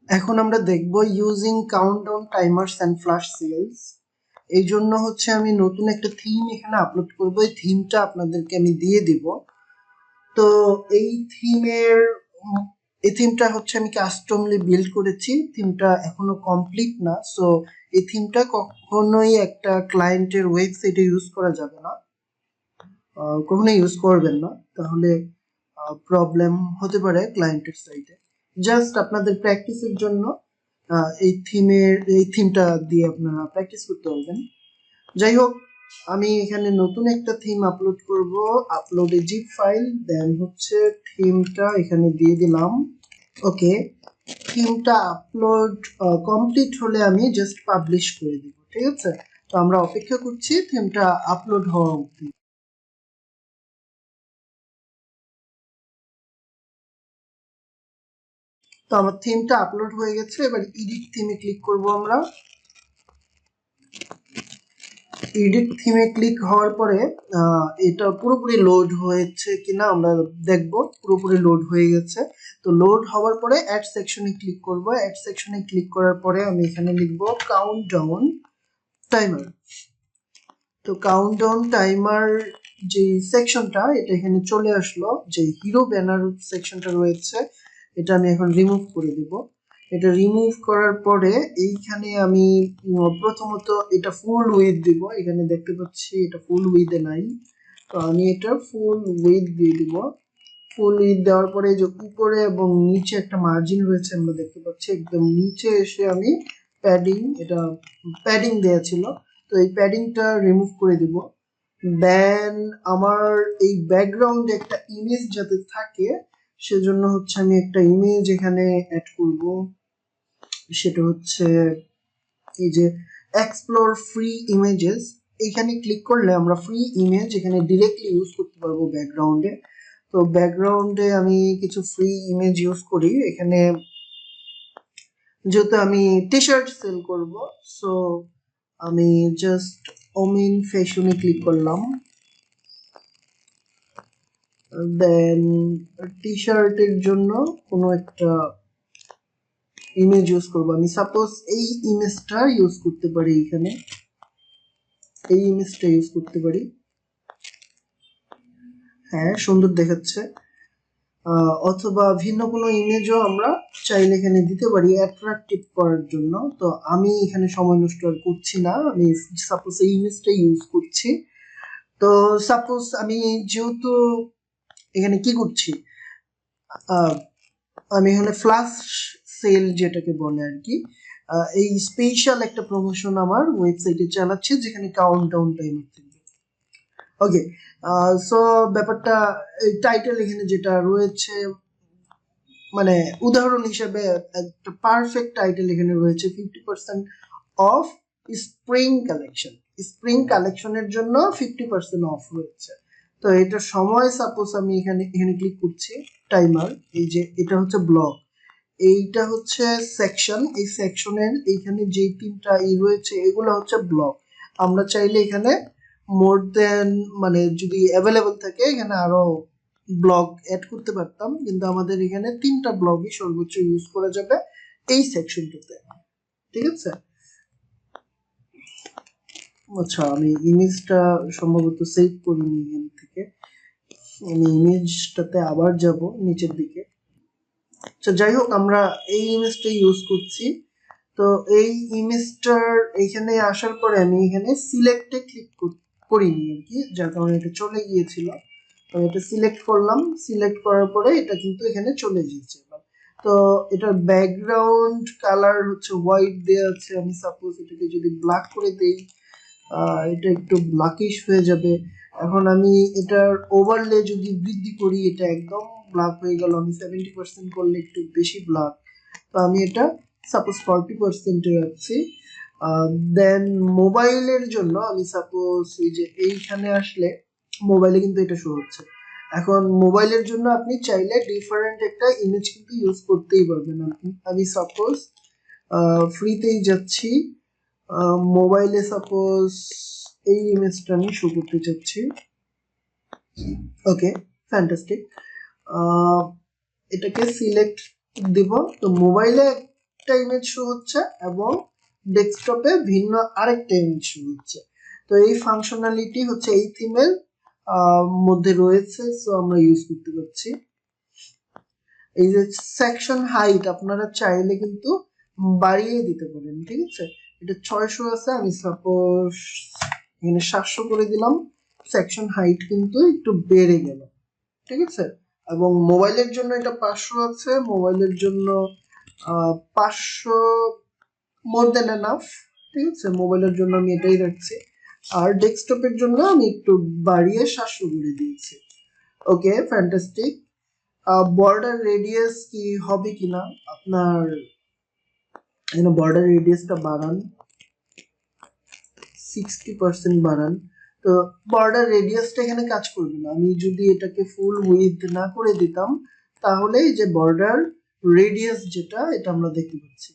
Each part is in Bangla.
এখন আমরা দেখব using countdown timers and flash sales. এই জন্য হচ্ছে আমি নতুন একটা থিম এখানে আপলোড করব। এই থিমটা আপনাদেরকে আমি দিয়ে দিব। তো এই থিমের এই থিমটা হচ্ছে আমি কাস্টমলি বিল্ড করেছি। থিমটা এখনো কমপ্লিট না, সো এই থিমটা কখনোই একটা ক্লায়েন্টের ওয়েবসাইটে ইউজ করা যাবে না, কখনোই ইউজ করবেন না, তাহলে প্রবলেম হতে পারে ক্লায়েন্টের সাইটে। জাস্ট আপনাদের প্র্যাকটিসের জন্য এই থিমটা দিয়ে আপনারা প্র্যাকটিস করতে পারবেন। যাই হোক, আমি এখানে নতুন একটা থিম আপলোড করব। আপলোড এ জিপ ফাইল, দেন হচ্ছে থিমটা এখানে দিয়ে দিলাম। ওকে, থিমটা আপলোড কমপ্লিট হলে আমি জাস্ট পাবলিশ করে দিব। ঠিক আছে, তো আমরা অপেক্ষা করছি থিমটা আপলোড হওয়া অবধি। তো আমার থিমটা আপলোড হয়ে গেছে, এবার এডিট থিমে ক্লিক করব আমরা। এডিট থিমে ক্লিক হওয়ার পরে এটা পুরোপুরি লোড হয়েছে কিনা আমরা দেখব। পুরোপুরি লোড হয়ে গেছে। তো লোড হওয়ার পরে অ্যাড সেকশনে ক্লিক করব। অ্যাড সেকশনে ক্লিক করার পরে আমি এখানে লিখব কাউন্টডাউন টাইমার। তো কাউন্টডাউন টাইমার যে সেকশনটা, এটা এখানে চলে আসলো। যে হিরো ব্যানার সেকশনটা রয়েছে, এটা আমি এখন রিমুভ করে দিব। এটা রিমুভ করার পরে এইখানে আমি প্রথমত এটা ফুল উইথ দিব। এখানে দেখতে পাচ্ছি এটা ফুল উইথে নাই, তো আমি এটা ফুল উইথ দিয়ে দিব। ফুল উইথ দেওয়ার পরে যে উপরে এবং নিচে একটা মার্জিন রয়েছে আমরা দেখতে পাচ্ছি, একদম নিচে এসে আমি এটা প্যাডিং দেওয়া ছিল, তো এই প্যাডিংটা রিমুভ করে দিব। দেন আমার এই ব্যাকগ্রাউন্ডে একটা ইমেজ যাতে থাকে, সেজন্য হচ্ছে আমি একটা ইমেজ এখানে অ্যাড করব। সেটা হচ্ছে এই যে এক্সপ্লোর ফ্রি ইমেজেস, এখানে ক্লিক করলে আমরা ফ্রি ইমেজ এখানে ডিরেক্টলি ইউজ করতে পারবো ব্যাকগ্রাউন্ডে। তো ব্যাকগ্রাউন্ডে আমি কিছু ফ্রি ইমেজ ইউজ করি এখানে, যেহেতু আমি টি শার্ট সেল করব, সো আমি জাস্ট ওমিন ফ্যাশনে ক্লিক করলাম। দেন টি শার্টের জন্য কোনো একটা ইমেজ ইউজ করব। আমি সাপোজ এই ইমেজটা ইউজ করতে পারি, এখানে এই ইমেজটা ইউজ করতে পারি। হ্যাঁ, সুন্দর দেখাচ্ছে। অথবা ভিন্ন কোনো ইমেজও আমরা চাইলে এখানে দিতে পারি অ্যাট্রাকটিভ করার জন্য। তো আমি এখানে সময় নষ্ট আর করছি না, আমি সাপোজ এই ইমেজটা ইউজ করছি। তো সাপোজ আমি যেহেতু এখানে কি করছি, আমি এখানে ফ্ল্যাশ সেল যেটাকে বলে আর কি, এই স্পেশাল একটা প্রমোশন আমার ওয়েবসাইটে চালাচ্ছে, যেখানে কাউন্টডাউন টাইমার থাকবে। ওকে, সো ব্যাপারটা টাইটেল এখানে যেটা রয়েছে, মানে উদাহরণ হিসেবে একটা পারফেক্ট টাইটেল এখানে রয়েছে 50% অফ স্প্রিং কালেকশন। স্প্রিং কালেকশনের জন্য 50% অফ রয়েছে। তো এটা সময় সাপোজ আমি এখানে ক্লিক করছি টাইমার, এই যে এটা হচ্ছে ব্লগ, এইটা হচ্ছে সেকশন। এই সেকশনের এইখানে যে তিনটা রয়েছে এগুলো হচ্ছে ব্লগ। আমরা চাইলে এখানে মোর দেন, মানে যদি অ্যাভেলেবল থাকে এখানে আরো ব্লগ অ্যাড করতে পারতাম, কিন্তু আমাদের এখানে তিনটা ব্লগই সর্বোচ্চ ইউজ করা যাবে এই সেকশনটাতে। ঠিক আছে, আচ্ছা আমি ইমেজটা সম্ভবত সেভ করিনি এখান থেকে, আমি ইমেজটাতে আবার যাব নিচের দিকে। আচ্ছা যাই হোক, আমরা এই ইমেজটা ইউজ করছি। তো এই ইমেজটার এখানে আসার পরে আমি এখানে সিলেক্টে ক্লিক করিনি আর কি, যার কারণে এটা চলে গিয়েছিল। তো এটা সিলেক্ট করলাম, সিলেক্ট করার পরে এটা কিন্তু এখানে চলে গিয়েছে। তো এটার ব্যাকগ্রাউন্ড কালার হচ্ছে হোয়াইট দেওয়া আছে, আমি সাপোজ এটাকে যদি ব্ল্যাক করে দেই, এটা একটু ব্ল্যাকিশ হয়ে যাবে। এখন আমি এটার ওভারলে যদি বৃদ্ধি করি, এটা একদম ব্ল্যাক হয়ে গেল। আমি 70% করলে একটু বেশি ব্ল্যাক, তো আমি এটা সাপোজ 40% রাখছি। দেন মোবাইলের জন্য আমি সাপোজ এই যে এইখানে আসলে মোবাইলে কিন্তু এটা শো হচ্ছে। এখন মোবাইলের জন্য আপনি চাইলে ডিফারেন্ট একটা ইমেজ কিন্তু ইউজ করতেই পারবেন। আমি সাপোজ ফ্রিতেই যাচ্ছি, মোবাইলে সাপোজ এই ইমেজটা আমি শো করতে চাচ্ছি। ওকে, ফ্যান্টাস্টিক। এটাকে সিলেক্ট দিব। তো মোবাইলে একটা ইমেজ শো হচ্ছে এবং ডেস্কটপে ভিন্ন আরেকটা ইমেজ শো হচ্ছে। তো এই ফাংশনালিটি হচ্ছে এই থিমের মধ্যে রয়েছে, সো আমরা ইউজ করতে পারছি। এই যে সেকশন হাইট আপনারা চাইলে কিন্তু বাড়িয়ে দিতে পারেন, ঠিক আছে। এটা 600 আছে, আমি সাপোজ এখানে 700 করে দিলাম। সেকশন হাইট কিন্তু একটু বেড়ে গেল, ঠিক আছে। এবং মোবাইলের জন্য এটা 500 আছে, মোবাইলের জন্য 500 মোর দেন এনাফ, ঠিক আছে। মোবাইলের জন্য আমি এটাই রাখছি। আর ডেস্কটপের জন্য আমি একটু বাড়িয়ে 700 করে দিয়েছি। ওকে, ফ্যান্টাস্টিক। বর্ডার রেডিয়াস কি হবে কিনা, আপনার এখানে বর্ডার রেডিয়াসটা বাড়ান, 60% বাড়ান। তো বর্ডার রেডিয়াসটা এখানে কাজ করবে না। আমি যদি এটাকে ফুল উইথ না করে দিতাম তাহলে যে বর্ডার রেডিয়াস যেটা এটা আমরা দেখতে পাচ্ছি।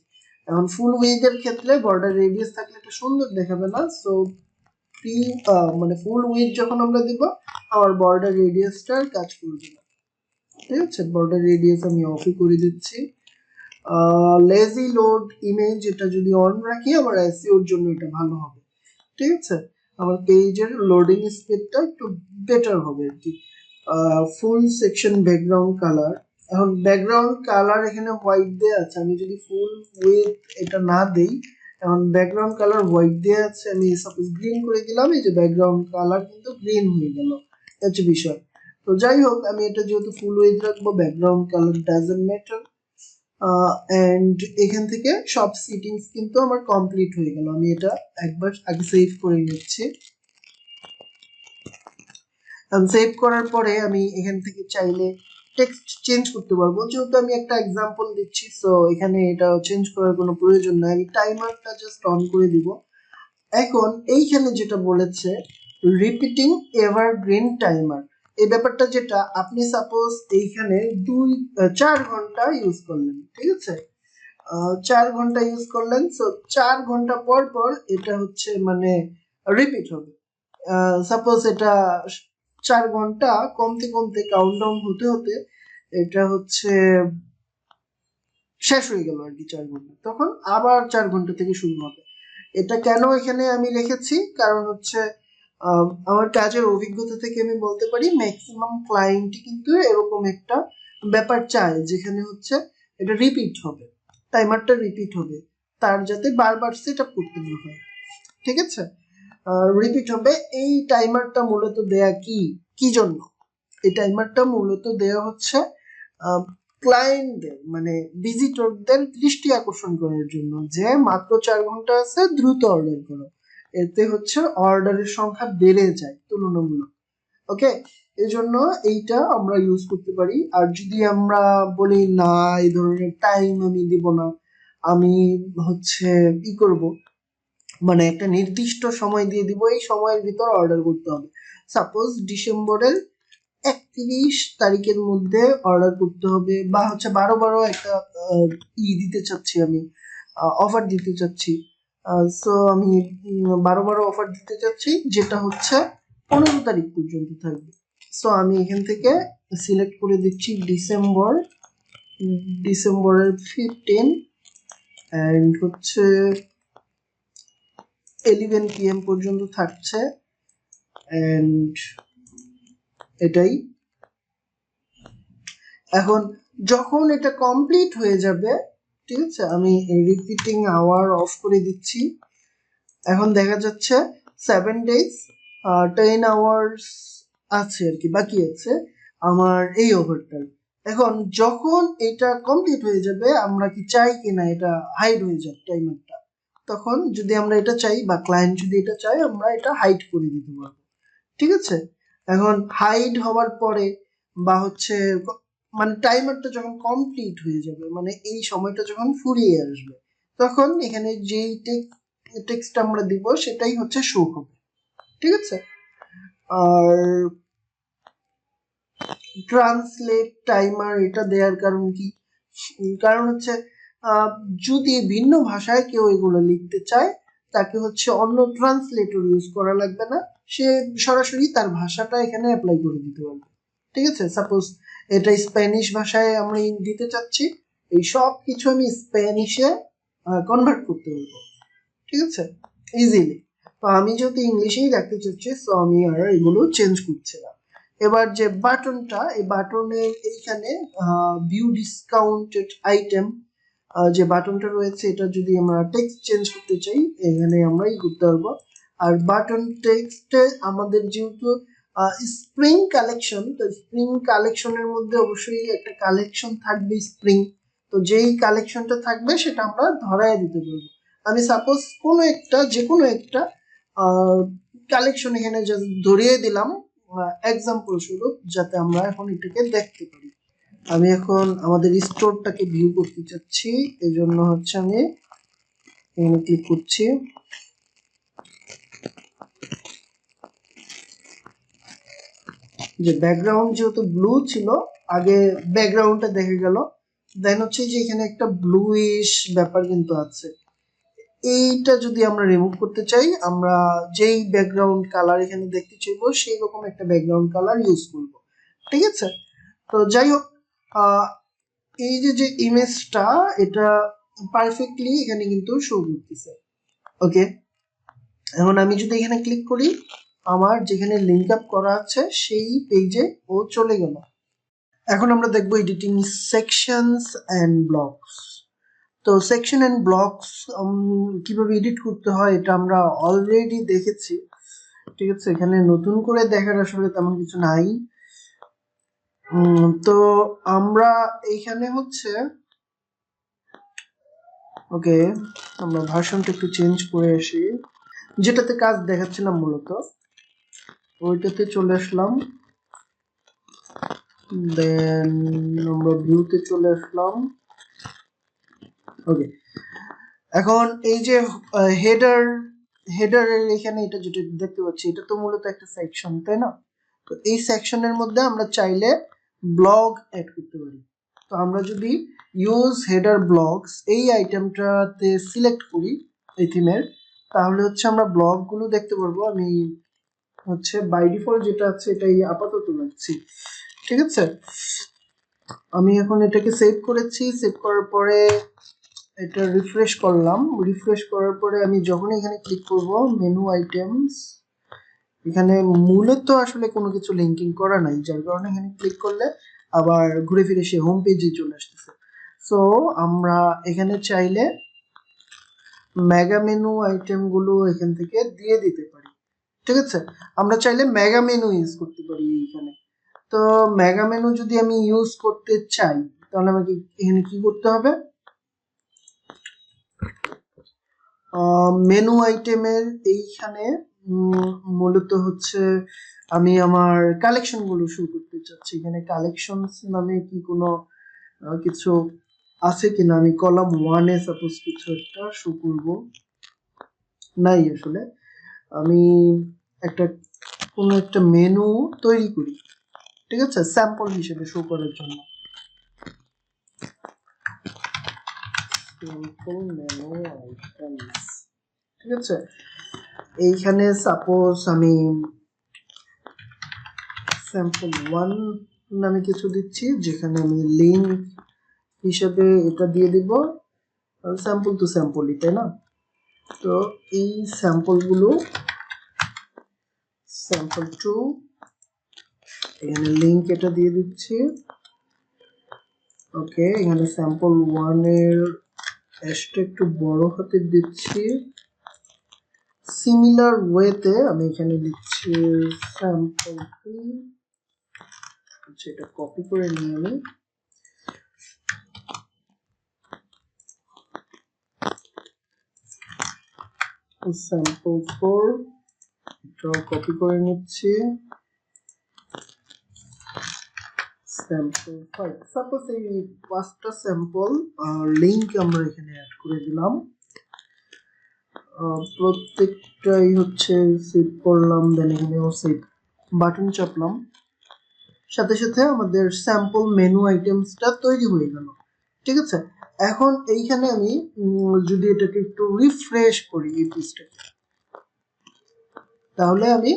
এখন ফুল উইথ এর ক্ষেত্রে বর্ডার রেডিয়াস থাকলে এটা সুন্দর দেখাবে না, সো মানে ফুল উইথ যখন আমরা দিব আমার বর্ডার রেডিয়াসটা কাজ করবে না, ঠিক আছে। বর্ডার রেডিয়াস আমি অফই করে দিচ্ছি। লেজি লোড ইমেজ এটা যদি অন রাখি আমার এসইওর জন্য এটা ভালো হবে, ঠিক আছে। আমার পেজের লোডিং স্পিডটা একটু বেটার হবে আর কি। ফুল সেকশন ব্যাকগ্রাউন্ড কালার, এখন ব্যাকগ্রাউন্ড কালার এখানে হোয়াইট দেয়া আছে, আমি যদি ফুল উইথ এটা না দেই, এখন ব্যাকগ্রাউন্ড কালার হোয়াইট দেয়া আছে, আমি সাপোজ গ্রিন করে দিলাম, এই যে ব্যাকগ্রাউন্ড কালার কিন্তু গ্রিন হয়ে গেল, হচ্ছে বিষয়। তো যাই হোক, আমি এটা যেহেতু ফুল উইথ রাখবো, background colour doesn't matter. And এখান থেকে সব সেটিংস কিন্তু আমার কমপ্লিট হয়ে গেল। আমি এটা একবার আগে সেভ করে নিচ্ছি। সেভ করার পরে আমি এখান থেকে চাইলে টেক্সট চেঞ্জ করতে পারবো, যেহেতু আমি একটা এক্সাম্পল দিচ্ছি, সো এখানে এটা চেঞ্জ করার কোনো প্রয়োজন নাই। আমি টাইমারটা জাস্ট অন করে দিব। এখন এইখানে যেটা বলেছে রিপিটিং এভারগ্রিন টাইমার, এই ব্যাপারটা যেটা আপনি সাপোজ এইখানে 4 ঘন্টা ইউজ করলেন, ঠিক আছে। 4 ঘন্টা ইউজ করলেন, সো 4 ঘন্টা পর পর এটা হচ্ছে মানে রিপিট হবে। সাপোজ এটা 4 ঘন্টা কমতে কমতে কাউন্টডাউন হতে হতে এটা হচ্ছে শেষ হয়ে গেল আর কি 4 ঘন্টা, তখন আবার 4 ঘন্টা থেকে শুরু হবে। এটা কেন এখানে আমি লিখেছি, কারণ হচ্ছে আমার কাজের অভিজ্ঞতা থেকে আমি বলতে পারি ম্যাক্সিমাম ক্লায়েন্টই কিন্তু এরকম একটা ব্যাপার চায়, যেখানে হচ্ছে এটা রিপিট হবে, টাইমারটা রিপিট হবে, তার যাতে বারবার সেট আপ করতে না হয়, ঠিক আছে। রিপিট হবে। এই টাইমারটা মূলত দেয়া কি জন্য, এই টাইমারটা মূলত দেয়া হচ্ছে ক্লায়েন্টদের মানে ভিজিটরদের দৃষ্টি আকর্ষণ করার জন্য, যে মাত্র 4 ঘন্টা আছে, দ্রুত অর্ডার করো। এতে হচ্ছে অর্ডারের সংখ্যা বেড়ে যায় তুলনামূলক। ওকে, এই জন্য এইটা আমরা ইউজ করতে পারি। আর যদি আমরা বলি না এই ধরনের টাইম আমি দিব না, আমি হচ্ছে কি করব, মানে একটা নির্দিষ্ট সময় দিয়ে দিব, এই সময়ের ভিতর অর্ডার করতে হবে। সাপোজ ডিসেম্বরের 31 তারিখের মধ্যে অর্ডার করতে হবে, বা হচ্ছে 12 একটা দিতে চাচ্ছি, আমি অফার দিতে চাচ্ছি। সো আমি 12 অফার দিতে চাচ্ছি, যেটা হচ্ছে 15 তারিখ পর্যন্ত থাকবে। সো আমি এখান থেকে সিলেক্ট করে দিচ্ছি ডিসেম্বরের 15 এন্ড হচ্ছে 11 PM পর্যন্ত থাকছে, এন্ড এটাই। এখন যখন এটা কমপ্লিট হয়ে যাবে, ঠিক আছে, আমি রিপিটিং আওয়ার অফ করে দিচ্ছি। এখন দেখা যাচ্ছে 7 ডেজ 10 আওয়ার্স আছে আর কি, বাকি আছে আমার এই ওভারটার। এখন যখন এটা কমপ্লিট হয়ে যাবে, আমরা কি চাই কিনা এটা হাইড হয়ে যাবে টাইমারটা, তখন যদি আমরা এটা চাই বা ক্লায়েন্ট যদি এটা চায়, আমরা এটা হাইড করে দিতে পারবো, ঠিক আছে। এখন হাইড হওয়ার পরে বা হচ্ছে মানে টাইমারটা যখন কমপ্লিট হয়ে যাবে, মানে এই সময়টা যখন ফুরিয়ে আসবে, তখন এখানে যেই টেক্সট আমরা দিব সেটাই হচ্ছে শো হবে, ঠিক আছে। আর ট্রান্সলেট টাইমার এটা দেওয়ার কারণ কি, কারণ হচ্ছে যদি ভিন্ন ভাষায় কেউ এগুলো লিখতে চায়, তাকে হচ্ছে অন্য ট্রান্সলেটর ইউজ করা লাগবে না, সে সরাসরি তার ভাষাটা এখানে অ্যাপ্লাই করে দিতে পারবে, ঠিক আছে। সাপোজ এটা স্প্যানিশ ভাষায় আমরা দিতে চাচ্ছি, এই সব কিছু আমি স্প্যানিশে কনভার্ট করতে পারবো, ঠিক আছে, ইজিলি। তো আমি যেহেতু ইংলিশেই রাখতে চাচ্ছি, সো আমি আর এগুলো চেঞ্জ করছি না। এবার যে বাটনটা, এই বাটনের এইখানে ভিউ ডিসকাউন্টেড আইটেম যে বাটনটা রয়েছে, এটা যদি আমরা টেক্সট চেঞ্জ করতে চাই এখানে আমরা করতে পারবো। আর বাটন টেক্সটে আমাদের যেহেতু স্প্রিং কালেকশন, তো স্প্রিং কালেকশনের মধ্যে অবশ্যই একটা কালেকশন থাকবে স্প্রিং, তো যেই কালেকশনটা থাকবে সেটা আমরা ধরায় দিতে পারবো। আমি সাপোজ কোনো একটা যে কোনো একটা কালেকশন এখানে ধরিয়ে দিলাম এক্সাম্পল স্বরূপ, যাতে আমরা এখন এটাকে দেখতে পারি। আমি এখন আমাদের স্টোরটাকে ভিউ করতে চাচ্ছি, এই জন্য হচ্ছে আমি এখানে ক্লিক করছি। যে ব্যাকগ্রাউন্ড যেহেতু ব্লু ছিল, আগে ব্যাকগ্রাউন্ডটা দেখে গেল, দেন হচ্ছে যে এখানে একটা ব্লুইশ ব্যাপার কিন্তু আছে। এইটা যদি আমরা রিমুভ করতে চাই, আমরা যেই ব্যাকগ্রাউন্ড কালার এখানে দেখতে চাইবো সেই রকম একটা ব্যাকগ্রাউন্ড কালার ইউজ করব, ঠিক আছে। তো যাই হোক, এই যে ইমেজটা এটা পারফেক্টলি এখানে কিন্তু শো করতেছে। ওকে, এখন আমি যদি এখানে ক্লিক করি, আমার যেখানে লিঙ্ক আপ করা আছে সেই পেজে ও চলে গেল। এখন আমরা দেখবো এডিটিং সেকশনস এন্ড ব্লকস। তো সেকশন এন্ড ব্লকস কিভাবে এডিট করতে হয় এটা আমরা অলরেডি দেখেছি, ঠিক আছে, এখানে নতুন করে দেখার আসলে তেমন কিছু নাই। তো আমরা এইখানে হচ্ছে ওকে, আমরা ভার্সনটা একটু চেঞ্জ করে আসি, যেটাতে কাজ দেখাচ্ছিলাম মূলত ওইটাতে চলে আসলাম, দেন আমরা ভিউতে চলে আসলাম। ওকে, এখন এই যে হেডারের এখানে এটা যেটা দেখতে পাচ্ছি, এটা তো মূলত একটা সেকশন, তাই না? তো এই সেকশনের মধ্যে আমরা চাইলে ব্লগ অ্যাড করতে পারি। তো আমরা যদি ইউজ হেডার ব্লগস এই আইটেমটাতে সিলেক্ট করি এই থিমের, তাহলে হচ্ছে আমরা ব্লগগুলো দেখতে পারবো। আমি হচ্ছে বাই ডিফল্ট যেটা আছে এটাই আপাতত রাখছি, ঠিক আছে। আমি এখন এটাকে সেভ করেছি, সেভ করার পরে এটা রিফ্রেশ করলাম, রিফ্রেশ করার পরে আমি যখন এখানে ক্লিক করব মেনু আইটেমস, এখানে মূলত আসলে কোনো কিছু লিঙ্কিং করা নাই, যার কারণে এখানে ক্লিক করলে আবার ঘুরে ফিরে সে হোম পেজে চলে আসতেছে। সো আমরা এখানে চাইলে মেগা মেনু আইটেম গুলো এখান থেকে দিয়ে দিতে পারি, ঠিক আছে। আমরা চাইলে মেগা মেনু ইউজ করতে পারি এইখানে। তো মেগা মেনু যদি আমি ইউজ করতে চাই তাহলে আমাকে এখানে কি করতে হবে, মেনু আইটেমের এইখানে মূলত হচ্ছে আমি আমার কালেকশন গুলো শুরু করতে চাচ্ছি। এখানে কালেকশন নামে কি কোনো কিছু আছে কিনা, আমি কলাম 1 এ সাপোজ কিছু একটা শো করব, নাই আসলে। আমি একটা কোনো একটা মেনু তৈরি করি, ঠিক আছে, স্যাম্পল হিসেবে শো করার জন্য। সিম্পল মেনু আইটেমস, ঠিক আছে। এইখানে সাপোজ আমি স্যাম্পল 1 নামে কিছু দিচ্ছি, যেখানে আমি লিঙ্ক হিসেবে এটা দিয়ে দিব স্যাম্পল টু স্যাম্পলই, তাই না? তো এই স্যাম্পলগুলো স্যাম্পল 2, এখানে লিঙ্ক এটা দিয়ে দিচ্ছি। ওকে, এখানে স্যাম্পল 1 এর এসটা একটু বড় হাতের দিচ্ছি। সিমিলার ওয়েতে আমি এখানে দিচ্ছি স্যাম্পল 3, আচ্ছা এটা কপি করে নিয়ে আমি স্যাম্পল 4 এটাও কপি করে নিচ্ছি, স্যাম্পল 5। সাপোজ এই 5টা স্যাম্পল লিংক আমরা এখানে অ্যাড করে দিলাম, প্রত্যেকটাই হচ্ছে সেভ করলাম, দেন এখানেও সেভ বাটন চাপলাম, সাথে সাথে আমাদের স্যাম্পল মেনু আইটেমসটা তৈরি হয়ে গেল, ঠিক আছে। এখন এইখানে আমি যদি এটাকে একটু রিফ্রেশ করি এই পেজটাকে, তাহলে আমি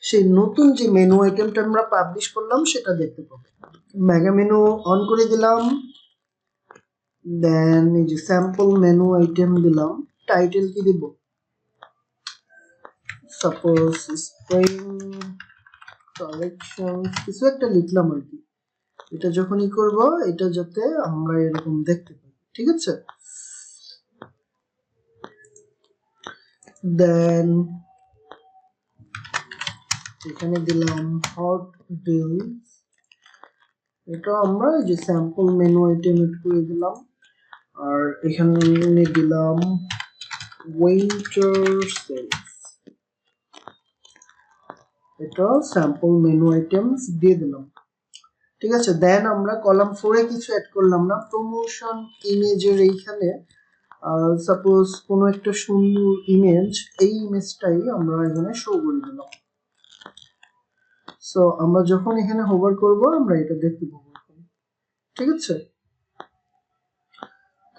সেই নতুন যে মেনু আইটেমটা আমরা পাবলিশ করলাম সেটা দেখতে পাবো। মেগা মেনু অন করে দিলাম, দেন এই যে স্যাম্পল মেনু আইটেম দিলাম, টাইটেল কি দিব, সাপোজ স্প্রিং কালেকশন কিছু একটা লিখলাম আর কি। এটা যখনই করব এটা যাতে আমরা এরকম দেখতে পাই, ঠিক আছে। দেন এখানে দিলাম হট ডিলস, এটা আমরা এই যে স্যাম্পল মেনু আইটেম এড করে দিলাম। আর এখানে দিলাম উইন্টার সেলস, এটা স্যাম্পল মেনু আইটেমস দিয়ে দিলাম, ঠিক আছে। দেন আমরা কলাম 4 এ কিছু অ্যাড করলাম না, প্রমোশন ইমেজের এইখানে সাপোজ কোনো একটা সুন্দর ইমেজ, এই ইমেজটাই আমরা এখানে শো করে দিলাম। সো আমরা যখন এখানে হোভার করব আমরা এটা দেখতে পাবো, ঠিক আছে।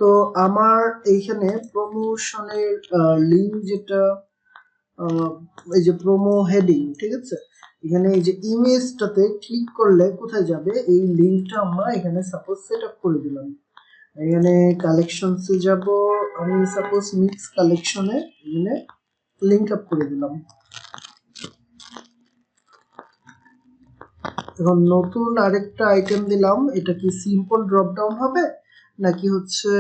তো আমার এইখানে প্রমোশনের লিঙ্ক যেটা এই যে প্রোমো হেডিং, ঠিক আছে, এখানে এই যে ইমেজটাতে ক্লিক করলে কোথায় যাবে এই লিঙ্কটা আমরা এখানে সাপোজ সেট আপ করে দিলাম। এখানে কালেকশনসে যাব, আমি সাপোজ মিক্স কালেকশনে এখানে লিংক আপ করে দিলাম। এখন নতুন আরেকটা আইটেম দিলাম, এটা কি সিম্পল ড্রপ ডাউন হবে নাকি হচ্ছে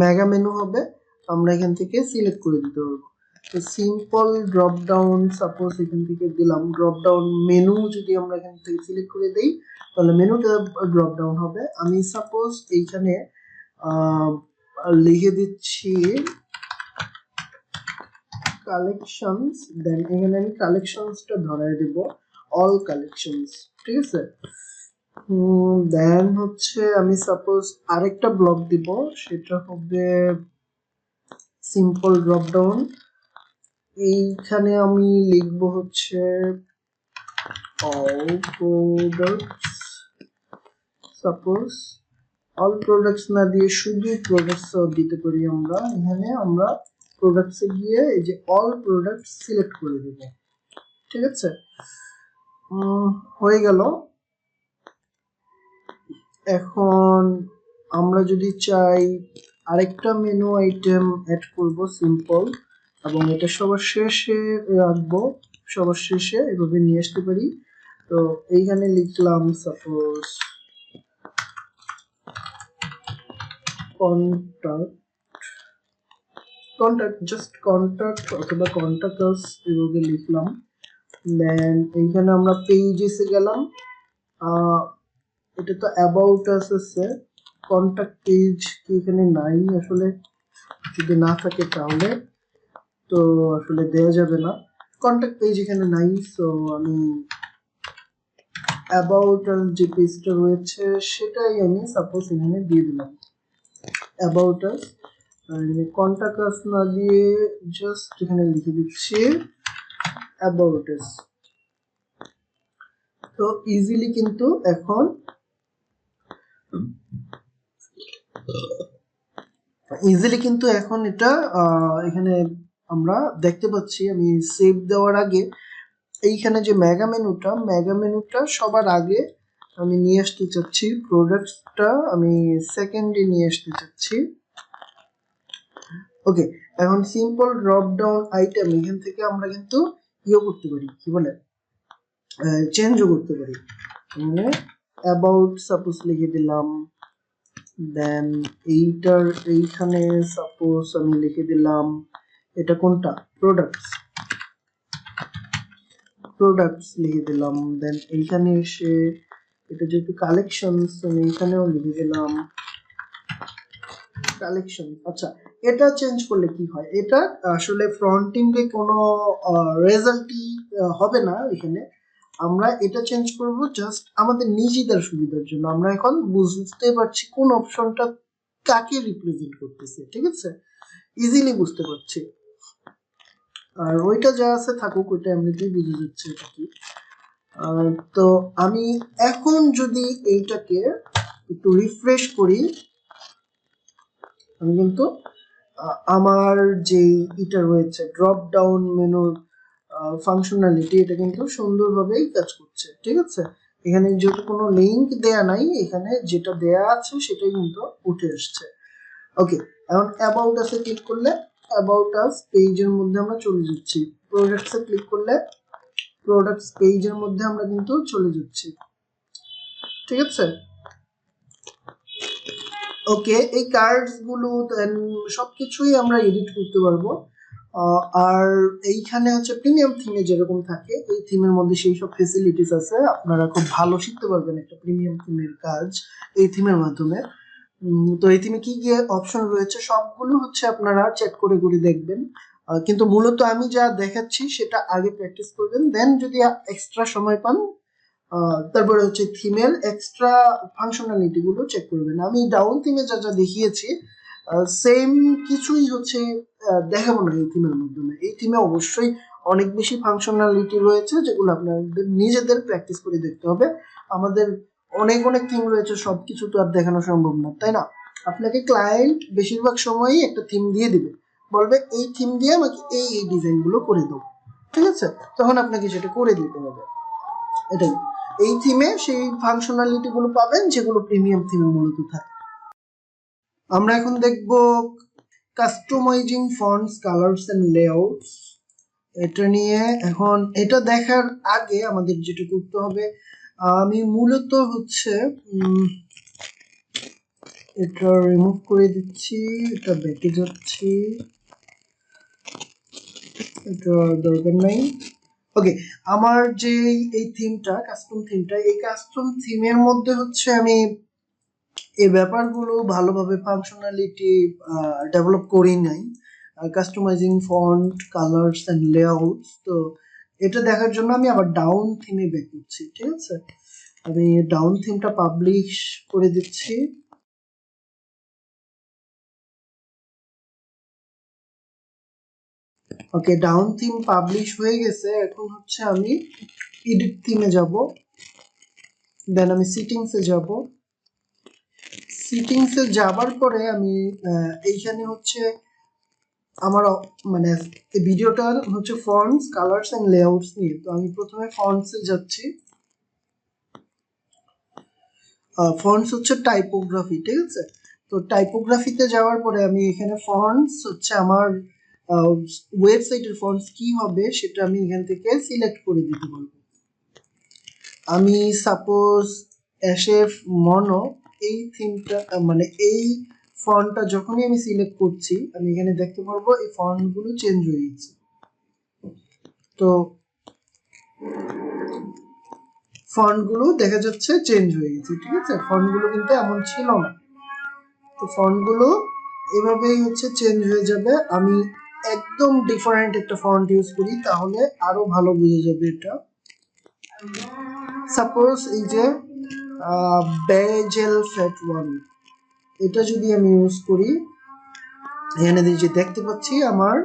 মেগা মেনু হবে, আমরা এখান থেকে সিলেক্ট করে দিতে পারবো। তো সিম্পল ড্রপ ডাউন সাপোজ এখান থেকে দিলাম, ড্রপ ডাউন মেনু যদি আমরা এখান থেকে সিলেক্ট করে দেই তাহলে মেনুটা ড্রপ ডাউন হবে। আমি সাপোজ এইখানে লিখে দিচ্ছি কালেকশনস, দেন এখানে আমি কালেকশনসটা ধরায় দেব অল কালেকশনস, ঠিক আছে। দেন হচ্ছে আমি সাপোজ আরেকটা ব্লক দিব, সেটা হবে সিম্পল ড্রপ ডাউন, এইখানে আমি লিখবো হচ্ছে all products, suppose all products না দিয়ে শুধু প্রোডাক্টস দিতে পারি আমরা। এখানে আমরা প্রোডাক্টসে গিয়ে এই যে অল প্রোডাক্টস সিলেক্ট করে দেব, ঠিক আছে। হয়ে গেল। এখন আমরা যদি চাই আরেকটা মেনু আইটেম অ্যাড করব সিম্পল, এবং এটা সবার শেষে রাখবো, সবার শেষে এভাবে নিয়ে আসতে পারি। তো এইখানে লিখলাম সাপোজ কন্টাক্ট, জাস্ট কন্টাক্ট অথবা কন্টাক্ট আস এভাবে লিখলাম। দেন এইখানে আমরা পেজেসে গেলাম, এটা তো অ্যাবাউট আস আছে, কন্টাক্ট পেজ কি এখানে নাই আসলে, যদি না থাকে তাহলে তো আসলে দেওয়া যাবে না, কন্টাক্ট পেজ এখানে নাই। সো আমি অ্যাবাউট আস যে পেজটা রয়েছে সেটাই আমি সাপোজ এখানে দিয়ে দিলাম অ্যাবাউট আস, কন্টাক্ট আস না দিয়ে জাস্ট এখানে লিখে দিচ্ছি অ্যাবাউট আস। তো ইজিলি কিন্তু এখন এটা এখানে আমরা দেখতে পাচ্ছি। আমি সেভ দেওয়ার আগে এইখানে যে মেগা মেনুটা সবার আগে আমি নিয়ে আসতে চাচ্ছি, প্রোডাক্টসটা আমি সেকেন্ডে নিয়ে আসতে চাচ্ছি। ওকে, এখন সিম্পল ড্রপ ডাউন আইটেম এখান থেকে আমরা কিন্তু ইয়ে করতে পারি, কি বলে চেঞ্জও করতে পারি। মানে অ্যাবাউট সাপোজ লিখে দিলাম, দেন এইটার এইখানে সাপোজ আমি লিখে দিলাম এটা কোনটা প্রোডাক্টস লিখে দিলাম। দেন এইখানে এসে এটা যেহেতু কালেকশনস আমি এখানেও লিখে দিলাম কালেকশন। আচ্ছা, এটা চেঞ্জ করলে কি হয়, এটা আসলে ফ্রন্ট এন্ডে কোনো রেজাল্টই হবে না। এখানে আমরা এটা চেঞ্জ করব জাস্ট আমাদের নিজেদের সুবিধার জন্য, আমরা এখন বুঝতে পারছি কোন অপশনটা কাকে রিপ্রেজেন্ট করতেছে, ঠিক আছে, ইজিলি বুঝতে পারছি। আর ওইটা যা আছে থাকুক, ওইটা এমনিতেই বুঝে যাচ্ছে এটা কি। তো আমি এখন যদি এইটাকে একটু রিফ্রেশ করি, আমি কিন্তু আমার যে এটা রয়েছে ড্রপ ডাউন মেনুর ফাংশনালিটি, এটা কিন্তু সুন্দরভাবেই কাজ করছে, ঠিক আছে। এখানে যেহেতু কোনো লিঙ্ক দেয়া নাই, এখানে যেটা দেয়া আছে সেটাই কিন্তু উঠে আসছে। ওকে, এখন অ্যাবাউট আস এ ক্লিক করলে অ্যাবাউট আস পেজের মধ্যে আমরা চলে যাচ্ছি। প্রোডাক্টস এ ক্লিক করলে প্রোডাক্টস পেজের মধ্যে আমরা কিন্তু চলে যাচ্ছি। ঠিক আছে, ওকে। এই কার্ডস গুলো সবকিছুই আমরা এডিট করতে পারবো। আর এইখানে হচ্ছে প্রিমিয়াম থিমে যেরকম থাকে, এই থিমের মধ্যে সেই সব ফেসিলিটিস আছে, আপনারা খুব ভালো শিখতে পারবেন একটা প্রিমিয়াম থিমের কাজ এই থিমের মাধ্যমে। তো এই থিমে কি কি অপশন রয়েছে সবগুলো হচ্ছে আপনারা চেক করে করে দেখবেন, কিন্তু মূলত আমি যা দেখাচ্ছি সেটা আগে প্র্যাকটিস করবেন, দেন যদি এক্সট্রা সময় পান তারপরে হচ্ছে থিমের এক্সট্রা ফাংশনালিটি গুলো চেক করবেন। আমি ডাউন থিমে যা যা দেখিয়েছি সেম কিছুই হচ্ছে দেখাবো না এই থিমের মাধ্যমে। এই থিমে অবশ্যই অনেক বেশি ফাংশনালিটি রয়েছে যেগুলো আপনাদের নিজেদের প্র্যাকটিস করে দেখতে হবে। আমাদের অনেক অনেক থিম রয়েছে, সবকিছু তো আর দেখানো সম্ভব না, তাই না? আপনাকে ক্লায়েন্ট বেশিরভাগ সময়ই একটা থিম দিয়ে দিবে, বলবে এই থিম দিয়ে আমাকে এই এই ডিজাইন গুলো করে দাও, ঠিক আছে? তখন আপনাকে সেটা করে দিতে হবে। এটাই, এই থিমে সেই ফাংশনালিটি গুলো পাবেন যেগুলো প্রিমিয়াম থিমে মূলত থাকে। আমরা এখন দেখব customising fonts, colours and layouts. এটা নিয়ে এখন এটা দেখার আগে আমাদের যেটা করতে হবে, আমি মূলত হচ্ছে এটা রিমুভ করে দিচ্ছি, এটা ব্যাকে যাচ্ছি, এটা দরকার নাই। ওকে, আমার যে এই থিমটা কাস্টম থিমটা, এই কাস্টম থিমের মধ্যে হচ্ছে আমি এই ব্যাপারগুলো ভালোভাবে ফাংশনালিটি ডেভেলপ করি নাই, customising font, colours and layouts. তো এটা দেখার জন্য আমি আবার ডাউন থিমে ব্যাক করছি। ঠিক আছে, আমি ডাউন থিমটা পাবলিশ করে দিচ্ছি। ওকে, ডাউন থিম পাবলিশ হয়ে গেছে। এখন হচ্ছে আমি এডিট থিমে যাব, দেন আমি সিটিংসে যাব। সিটিংসে যাবার পরে আমি এইখানে হচ্ছে আমার মানে এই ভিডিওটা হচ্ছে ফন্টস, কালারস এন্ড লেআউটস নিয়ে। তো আমি প্রথমে ফন্টসে যাচ্ছি। ফন্টস হচ্ছে টাইপোগ্রাফি, ঠিক আছে? তো টাইপোগ্রাফিতে যাওয়ার পরে আমি এখানে ফন্টস হচ্ছে আমার ওয়েবসাইটের ফন্টস কি হবে সেটা আমি এখান থেকে সিলেক্ট করে দিতে পারবো। আমি সাপোজ এসএফ মনো এই থিমটা মানে এই ফন্টটা যখনই আমি সিলেক্ট করছি, আমি এখানে দেখতে পারবো এই ফন্টগুলো চেঞ্জ হয়ে গেছে। তো ফন্টগুলো দেখা যাচ্ছে চেঞ্জ হয়ে গেছে, ঠিক আছে? ফন্টগুলো কিন্তু এমন ছিল না। তো ফন্টগুলো এভাবেই হচ্ছে চেঞ্জ হয়ে যাবে। আমি একদম ডিফারেন্ট একটা ফন্ট ইউজ করি তাহলে আরো ভালো বোঝা যাবে এটা। সাপোজ এই যে বেজেল ফ্যাট ওয়ান, এটা যদি আমি ইউজ করি, এখানে যে দেখতে পাচ্ছি আমার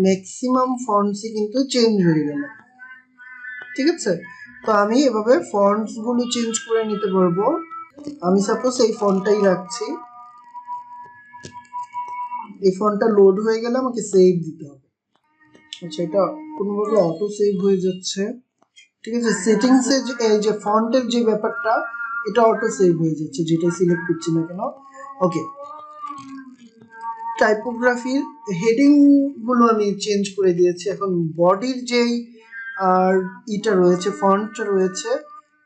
ম্যাক্সিমাম ফন্টসই কিন্তু চেঞ্জ হয়ে গেল, ঠিক আছে? তো আমি এভাবে ফন্টস গুলো চেঞ্জ করে নিতে পারবো। আমি সাপোজ এই ফন্টটাই রাখছি, এই ফন্টটা লোড হয়ে গেলে আমাকে সেভ দিতে হবে। আচ্ছা, এটা কোনোভাবে অটো সেভ হয়ে যাচ্ছে, ঠিক আছে? সেটিংসে এই যে ফন্টের যে ব্যাপারটা, এটা অটো সেভ হয়ে যাচ্ছে যেটাই সিলেক্ট করছি না কেন। ওকে, টাইপোগ্রাফির হেডিং গুলো আমি চেঞ্জ করে দিয়েছি। এখন বডির যেই আর এটা রয়েছে, ফন্টটা রয়েছে,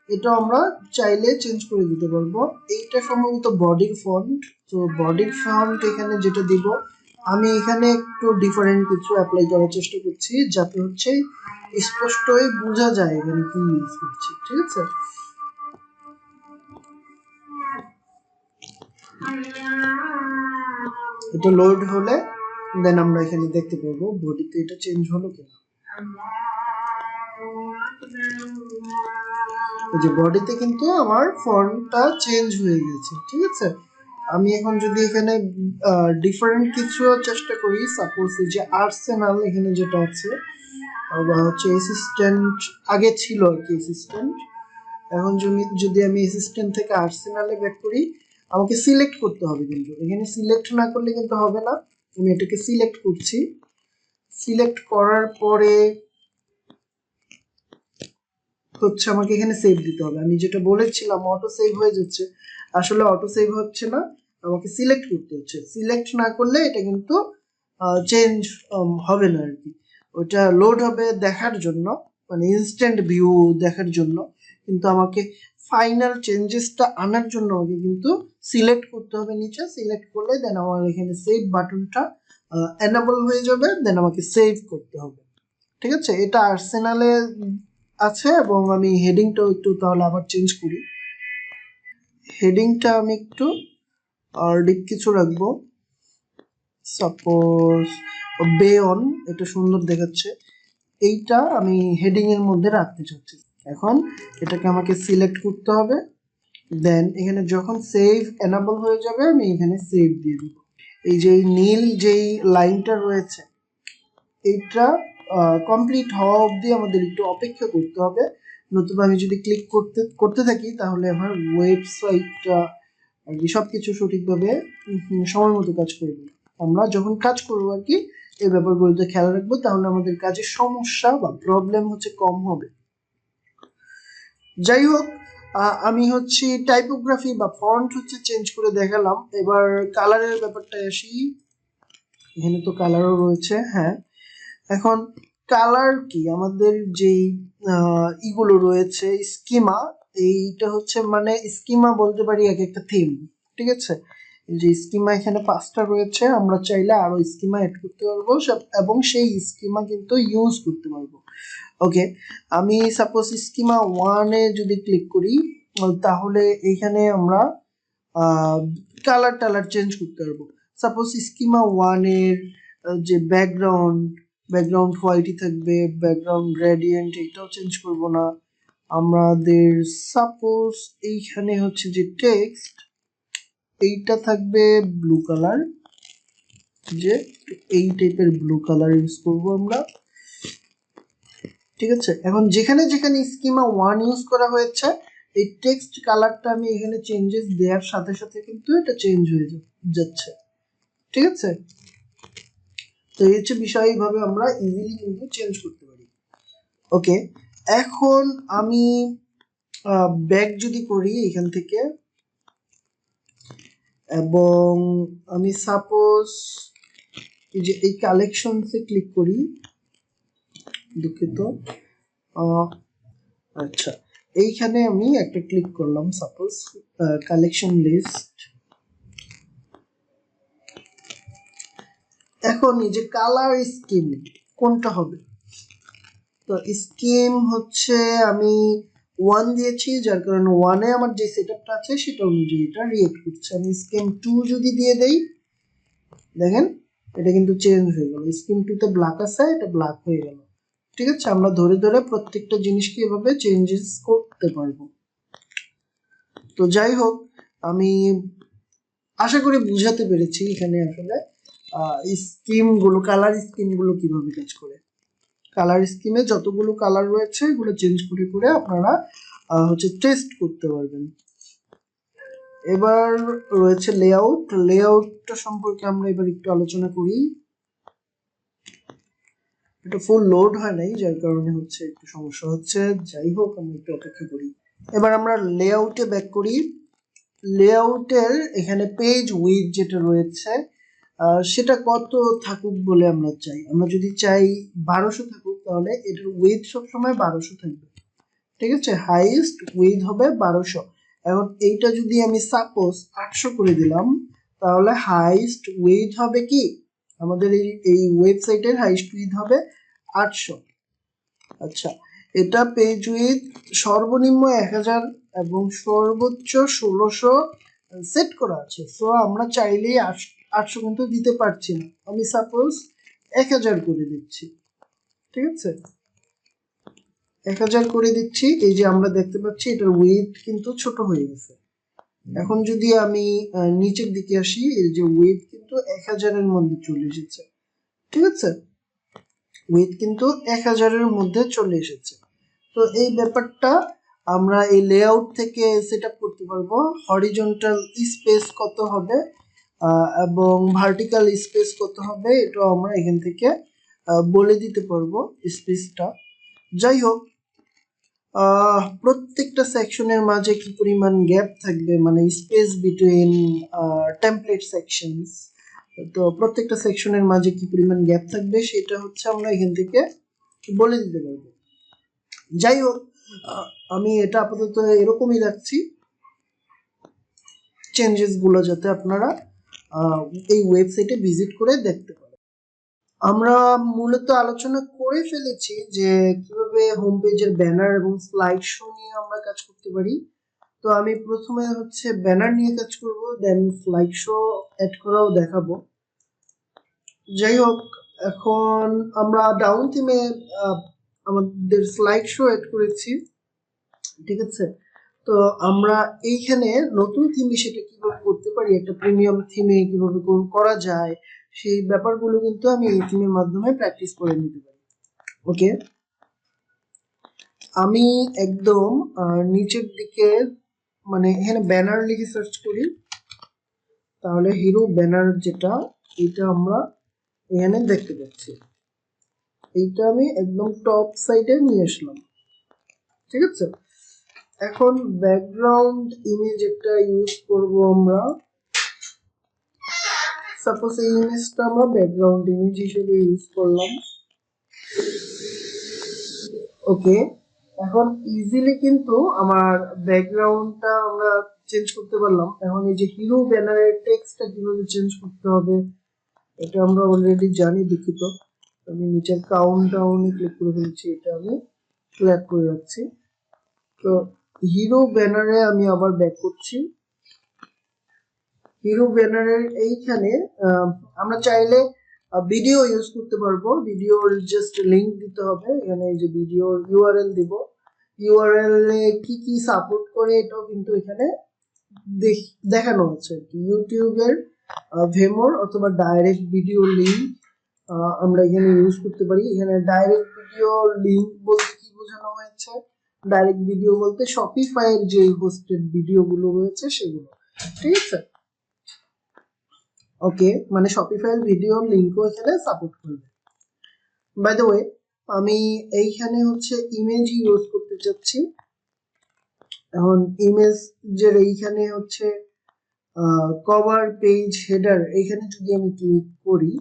এটা আমরা চাইলে চেঞ্জ করে দিতে পারবো। এইটা সম্ভবত বডির ফন্ট। তো বডির ফন্ট এখানে যেটা দিব, আমি এখানে একটু ডিফারেন্ট কিছু অ্যাপ্লাই করার চেষ্টা করছি যাতে হচ্ছে স্পষ্টই বোঝা যায় এখানে কি ইউজ করছি, ঠিক আছে? এটা লোড হলে দেন আমরা এখানে দেখতে পারবো বডিতে এটা চেঞ্জ হলো কিনা। এই যে বডিতে কিন্তু আমার ফন্টটা চেঞ্জ হয়ে গেছে, ঠিক আছে? আমি এখন যদি এখানে ডিফারেন্ট কিছু চেষ্টা করি, সাপোজ এই যে আর্সেনাল এখানে যেটা আছে, বা হচ্ছে অ্যাসিস্ট্যান্ট আগে ছিল আর কি অ্যাসিস্ট্যান্ট, এখন যদি আমি অ্যাসিস্ট্যান্ট থেকে আর্সেনালে ব্যাক করি, আমাকে সিলেক্ট করতে হবে, কিন্তু এখানে সিলেক্ট না করলে কিন্তু হবে না। আমি এটাকে সিলেক্ট করছি, সিলেক্ট করার পরে হচ্ছে আমাকে এখানে সেভ দিতে হবে। আমি যেটা বলেছিলাম অটো সেভ হয়ে যাচ্ছে, আসলে অটো সেভ হচ্ছে না, আমাকে সিলেক্ট করতে হচ্ছে। সিলেক্ট না করলে এটা কিন্তু চেঞ্জ হবে না আর কি। ওটা লোড হবে দেখার জন্য, মানে ইনস্ট্যান্ট ভিউ দেখার জন্য, কিন্তু আমাকে ফাইনাল চেঞ্জেসটা আনার জন্য আমাকে কিন্তু সিলেক্ট করতে হবে নিচে। সিলেক্ট করলে দেন আমার এখানে সেভ বাটনটা এনেবল হয়ে যাবে, দেন আমাকে সেভ করতে হবে। ঠিক আছে, এটা আর্সেনালে আছে। এবং আমি হেডিংটাও একটু তাহলে আবার চেঞ্জ করি। হেডিংটা আমি একটু ডিপ কিছু রাখবো, সাপোজ বেয়ন, এটা সুন্দর দেখাচ্ছে। এইটা আমি হেডিং এর মধ্যে রাখতে চাচ্ছি। এখন এটাকে আমাকে সিলেক্ট করতে হবে, দেন এখানে যখন সেভ এনাবল হয়ে যাবে আমি এখানে সেভ দিয়ে দিব। এই যে নীল যেই লাইনটা রয়েছে এইটা কমপ্লিট হওয়া অবধি আমাদের একটু অপেক্ষা করতে হবে, নতুবা আমি যদি ক্লিক করতে থাকি তাহলে আমার ওয়েবসাইটটা আর কি সবকিছু সঠিকভাবে সময় মতো কাজ করবে। আমরা যখন কাজ করবো আর কি এই ব্যাপারগুলোতে খেয়াল রাখবো, তাহলে আমাদের কাজের সমস্যা বা প্রবলেম হচ্ছে কম হবে। যাই হোক, আমি হচ্ছে টাইপোগ্রাফি বা ফন্ট হচ্ছে চেঞ্জ করে দেখালাম। এবার কালারের ব্যাপারটা আসি। এখানে তো কালারও রয়েছে, হ্যাঁ। এখন কালার কি, আমাদের যেই ইগুলো রয়েছে স্কিমা, এইটা হচ্ছে মানে স্কিমা বলতে পারি এক একটা থিম। ঠিক আছে, যে স্কিমা এখানে 5টা রয়েছে, আমরা চাইলে আরো স্কিমা এড করতে পারবো এবং সেই স্কিমা কিন্তু ইউজ করতে পারবো। ওকে, আমি সাপোজ স্কিমা 1-এ যদি ক্লিক করি তাহলে এইখানে আমরা কালার টালার চেঞ্জ করতে পারবো। সাপোজ স্কিমা 1-এর যে ব্যাকগ্রাউন্ড হোয়াইটই থাকবে, ব্যাকগ্রাউন্ড গ্রেডিয়েন্ট এটাও চেঞ্জ করব না। আমাদের সাপোজ এইখানে হচ্ছে যে টেক্সট এইটা থাকবে ব্লু কালার, যে এই টাইপের ব্লু কালার ইউজ করব আমরা। ঠিক আছে, এখন যেখানে যেখানে স্কিমা 1 ইউজ করা হয়েছে এই টেক্সট কালারটা আমি এখানে চেঞ্জেস দেওয়ার সাথে সাথে কিন্তু এটা চেঞ্জ হয়ে যাচ্ছে। ঠিক আছে, তো এই হচ্ছে বিষয়, এইভাবে আমরা ইজিলি কিন্তু চেঞ্জ করতে পারি। ওকে, এখন আমি ব্যাক যদি করি এখান থেকে, এবং আমি সাপোজ যে এই কালেকশনসে ক্লিক করি, দুঃখিত, আচ্ছা এইখানে আমি একটা ক্লিক করলাম, সাপোজ কালেকশন লিস্ট। এখন এই যে কালার স্কিম কোনটা হবে, তো স্কিম হচ্ছে আমি 1 দিয়েছি, যার কারণে 1-এ আমার যে সেটআপটা আছে সেটা অনুযায়ী এটা রিয়েক্ট করছে। আমি স্কিম 2 যদি দিয়ে দেই, দেখেন এটা কিন্তু চেঞ্জ হয়ে গেল। স্কিম 2-তে ব্ল্যাক আছে, এটা ব্ল্যাক হয়ে গেল। ঠিক আছে, আমরা ধরে ধরে প্রত্যেকটা জিনিসকে এভাবে চেঞ্জেস করতে পারবো। তো যাই হোক, আমি আশা করি বুঝাতে পেরেছি এখানে আসলে স্কিমগুলো, কালার স্কিমগুলো কিভাবে কাজ করে। কালার স্কিমে যতগুলো কালার রয়েছে এগুলো চেঞ্জ করে করে আপনারা হচ্ছে টেস্ট করতে পারবেন। এবার রয়েছে লেআউট। লেআউটটা সম্পর্কে আমরা এবার একটু আলোচনা করি। এটা ফুল লোড হয় নাই, যার কারণে হচ্ছে একটু সমস্যা হচ্ছে। যাই হোক, আমরা একটু অপেক্ষা করি। এবার আমরা লেআউটে ব্যাক করি। লেআউটের এখানে পেজ উইডথ যেটা রয়েছে সেটা কত থাকুক বলে আমরা চাই। আমরা যদি চাই 1200 থাকুক তাহলে এটার উইডথ সবসময় 1200 থাকবে। ঠিক আছে, হাইয়েস্ট উইডথ হবে 1200। এখন এইটা যদি আমি সাপোজ 800 করে দিলাম তাহলে হাইয়েস্ট উইডথ হবে কি, আমাদের এই ওয়েবসাইটের হাইয়েস্ট উইডথ হবে 800। আচ্ছা, এটা পেজ উইডথ সর্বনিম্ন 1000 এবং সর্বোচ্চ 1600 সেট করা আছে। সো আমরা চাইলেই 800 কিন্তু দিতে পারছি না। আমি সাপোজ 1000 করে দিচ্ছি। ঠিক আছে, 1000 করে দিচ্ছি। এই যে আমরা দেখতে পাচ্ছি এটার উইডথ কিন্তু ছোট হয়ে গেছে। এখন যদি আমি নিচের দিকে আসি, এই যে উইডথ কিন্তু 1000-এর মধ্যে চলে এসেছে। ঠিক আছে, উইডথ কিন্তু 1000-এর মধ্যে চলে এসেছে। তো এই ব্যাপারটা আমরা এই লেআউট থেকে সেট আপ করতে পারবো। হরিজন্টাল স্পেস কত হবে এবং ভার্টিক্যাল স্পেস কত হবে এটাও আমরা এখান থেকে বলে দিতে পারবো স্পেসটা। যাই হোক, প্রত্যেকটা সেকশনের মাঝে কি পরিমাণ গ্যাপ থাকবে, মানে স্পেস বিটুইন টেমপ্লেট সেকশনস। তো প্রত্যেকটা সেকশনের মাঝে কি পরিমাণ গ্যাপ থাকবে সেটা হচ্ছে আমরা এখান থেকে বলে দিতে পারবো। যাই হোক, আমি এটা আপাতত এরকমই রাখছি, চেঞ্জেস গুলো যাতে আপনারা এই ওয়েবসাইটে ভিজিট করে দেখতে পারেন। আমরা মূলত আলোচনা করে ফেলেছি যে কিভাবে হোম পেজের ব্যানার এবং স্লাইড শো নিয়ে আমরা কাজ করতে পারি। তো আমি প্রথমে হচ্ছে ব্যানার নিয়ে কাজ করব, দেন স্লাইড শো অ্যাড করাও দেখাবো। যাই হোক, এখন আমরা ডাউন থিমে আমাদের স্লাইড শো অ্যাড করেছি, ঠিক আছে। তো আমরা এইখানে নতুন থিমে সেটা কিভাবে করতে পারি, একটা প্রিমিয়াম থিমে কিভাবে করা যায়, সেই ব্যাপারগুলো কিন্তু আমি এই থিমের মাধ্যমে প্র্যাকটিস করে নিতে পারি। ওকে, আমি একদম নিচের দিকে, মানে এখানে ব্যানার লিখে সার্চ করি, তাহলে হিরো ব্যানার যেটা, এটা আমরা এখানে দেখতে পাচ্ছি। এইটা আমি একদম টপ সাইডে নিয়ে আসলাম, ঠিক আছে। এখন ব্যাকগ্রাউন্ড ইমেজ একটা ইউজ করব আমরা। সাপোজ এই ইমেজটা আমরা ব্যাকগ্রাউন্ড ইমেজ হিসেবে ইউজ করলাম। ওকে, এখন ইজিলি কিন্তু আমার ব্যাকগ্রাউন্ডটা আমরা চেঞ্জ করতে পারলাম। এখন এই যে হিরো ব্যানারের টেক্সটটা কিভাবে চেঞ্জ করতে হবে এটা আমরা অলরেডি জানি, দুঃখিত। আমি নিচের কাউন্ট ডাউনে ক্লিক করে ফেলছি, এটা আমি ফ্ল্যাট করে রাখছি। তো হিরো ব্যানারে আমি আবার ব্যাক করছি। হিরো ব্যানারের এইখানে আমরা চাইলে ভিডিও ইউজ করতে পারবো, ভিডিওর জাস্ট লিংক দিতে হবে। এখানে এই যে ভিডিওর ইউআরএল দিব, ইউআরএল এ কি কি সাপোর্ট করে এটাও কিন্তু এখানে দেখানো আছে। ইউটিউবের ভেমোর অথবা ডাইরেক্ট ভিডিও লিংক আমরা এখানে ইউজ করতে পারি। এখানে ডাইরেক্ট ভিডিও লিংক বলতে কি বোঝানো হয়েছে, ডাইরেক্ট ভিডিও বলতে শপিফাইয়ের যে হোস্টেড ভিডিওগুলো রয়েছে সেগুলো, ঠিক আছে। ওকে, মানে শপিফাইয়ের ভিডিও লিংকও এখানে সাপোর্ট করবে। বাই দ্য ওয়ে, আমি এইখানে হচ্ছে ইমেজ ইউজ করতে চাচ্ছি। এখন ইমেজ যে এইখানে হচ্ছে কভার পেজ হেডার, এইখানে যদি আমি ক্লিক করি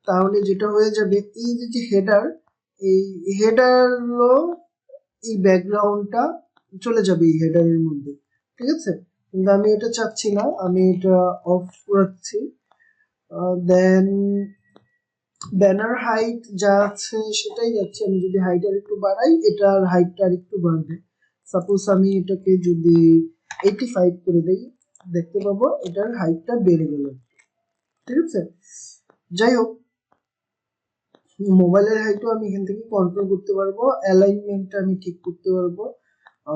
তাহলে যেটা হয়ে যাবে, এই যে হেডার, এই হেডার হলো এই ব্যাকগ্রাউন্ডটা চলে যাবে এই হেডারের মধ্যে, ঠিক আছে। কিন্তু আমি এটা চাচ্ছি না, আমি এটা অফ রাখছি। দেন ব্যানার হাইট যা আছে সেটাই যাচ্ছে। আমি যদি হাইট আর একটু বাড়াই, এটার হাইটটা আর একটু বাড়বে। সাপোজ আমি এটাকে যদি 85 করে দেই, দেখতে পাবো এটার হাইটটা বেড়ে গেল, ঠিক আছে। যাই হোক, মোবাইলের হাইটও আমি এখান থেকে কন্ট্রোল করতে পারবো, অ্যালাইনমেন্টটা আমি ঠিক করতে পারবো,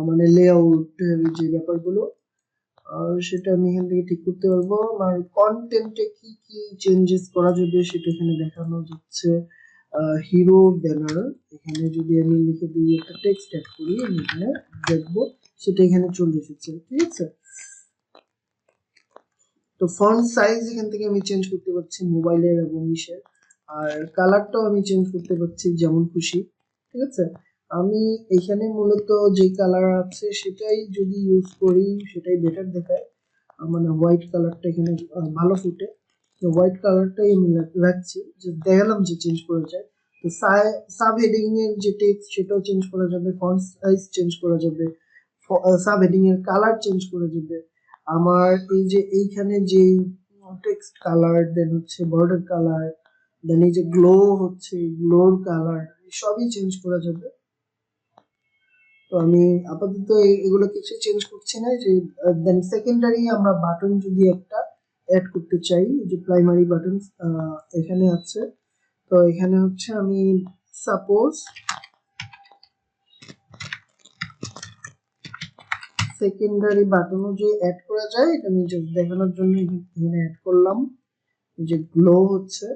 মানে লেআউট যে ব্যাপারগুলো সেটা আমি এখান থেকে ঠিক করতে পারবো। আর কন্টেন্টে কি কি চেঞ্জেস করা যাবে সেটা এখানে দেখানো যাচ্ছে। হিরো ব্যানার, এখানে যদি আমি লিখে দিই একটা টেক্সট অ্যাড করি, আমি এখানে দেখবো সেটা এখানে চলে এসেছে, ঠিক আছে। তো ফন্ট সাইজ এখান থেকে আমি চেঞ্জ করতে পারছি মোবাইলের এবং ইসের, আর কালারটাও আমি চেঞ্জ করতে পারছি যেমন খুশি, ঠিক আছে। আমি এখানে মূলত যে কালার আছে সেটাই যদি ইউজ করি সেটাই বেটার দেখায়, মানে হোয়াইট কালারটা এখানে ভালো ফুটে। তো হোয়াইট কালারটাই আমি রাখছি, যে দেখালাম যে চেঞ্জ করা যায়। তো সাব হেডিং এর যে টেক্সট সেটাও চেঞ্জ করা যাবে, ফন্ট সাইজ চেঞ্জ করা যাবে, সাব হেডিং এর কালার চেঞ্জ করা যাবে। আমার এই যে এইখানে যে টেক্সট কালার, দেন হচ্ছে বর্ডার কালার, দেন এই যে গ্লো হচ্ছে গ্লোর কালার, সবই চেঞ্জ করা যাবে। তো আমি আপাতত এগুলো কিছু চেঞ্জ করছি না। যে দেন সেকেন্ডারি আমরা বাটন যদি একটা অ্যাড করতে চাই, যে প্রাইমারি বাটন এখানে আছে, তো এখানে হচ্ছে আমি সাপোজ সেকেন্ডারি বাটনও যে অ্যাড করা যায়, এটা আমি জাস্ট দেখানোর জন্য এখানে অ্যাড করলাম। যে গ্লো হচ্ছে